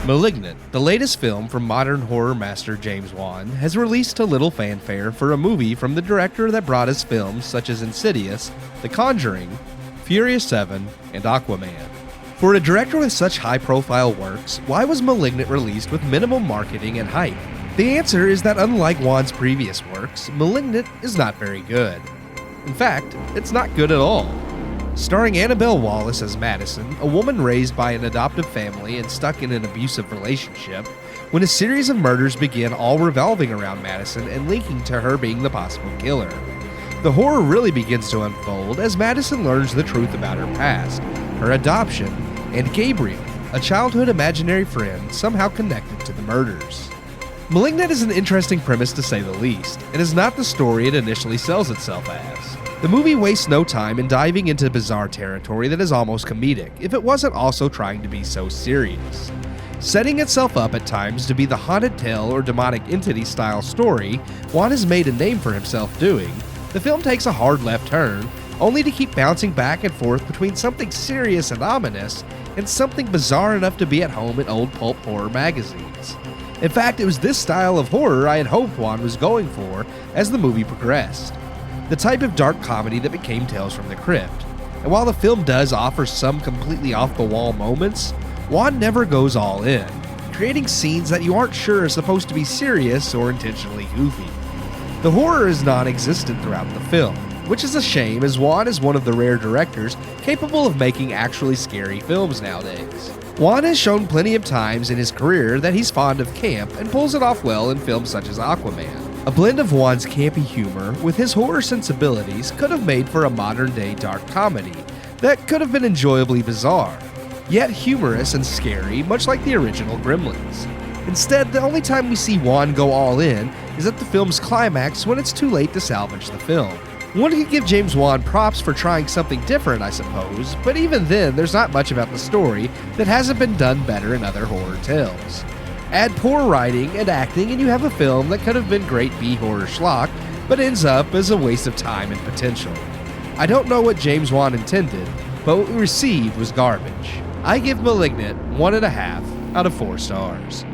Malignant, the latest film from modern horror master James Wan, has released to little fanfare for a movie from the director that brought us films such as Insidious, The Conjuring, Furious 7, and Aquaman. For a director with such high-profile works, why was Malignant released with minimal marketing and hype? The answer is that unlike Wan's previous works, Malignant is not very good. In fact, it's not good at all. Starring Annabelle Wallis as Madison, a woman raised by an adoptive family and stuck in an abusive relationship, when a series of murders begin all revolving around Madison and linking to her being the possible killer. The horror really begins to unfold as Madison learns the truth about her past, her adoption, and Gabriel, a childhood imaginary friend somehow connected to the murders. Malignant is an interesting premise to say the least, and is not the story it initially sells itself as. The movie wastes no time in diving into bizarre territory that is almost comedic, if it wasn't also trying to be so serious. Setting itself up at times to be the haunted tale or demonic entity style story Wan has made a name for himself doing, the film takes a hard left turn, only to keep bouncing back and forth between something serious and ominous and something bizarre enough to be at home in old pulp horror magazines. In fact, it was this style of horror I had hoped Wan was going for as the movie progressed. The type of dark comedy that became Tales from the Crypt. And while the film does offer some completely off-the-wall moments, Wan never goes all in, creating scenes that you aren't sure are supposed to be serious or intentionally goofy. The horror is non-existent throughout the film, which is a shame as Wan is one of the rare directors capable of making actually scary films nowadays. Wan has shown plenty of times in his career that he's fond of camp and pulls it off well in films such as Aquaman. A blend of Wan's campy humor with his horror sensibilities could have made for a modern-day dark comedy that could have been enjoyably bizarre, yet humorous and scary, much like the original Gremlins. Instead, the only time we see Wan go all in is at the film's climax when it's too late to salvage the film. One could give James Wan props for trying something different, I suppose, but even then, there's not much about the story that hasn't been done better in other horror tales. Add poor writing and acting and you have a film that could have been great B-horror schlock, but ends up as a waste of time and potential. I don't know what James Wan intended, but what we received was garbage. I give Malignant 1.5 out of 4 stars.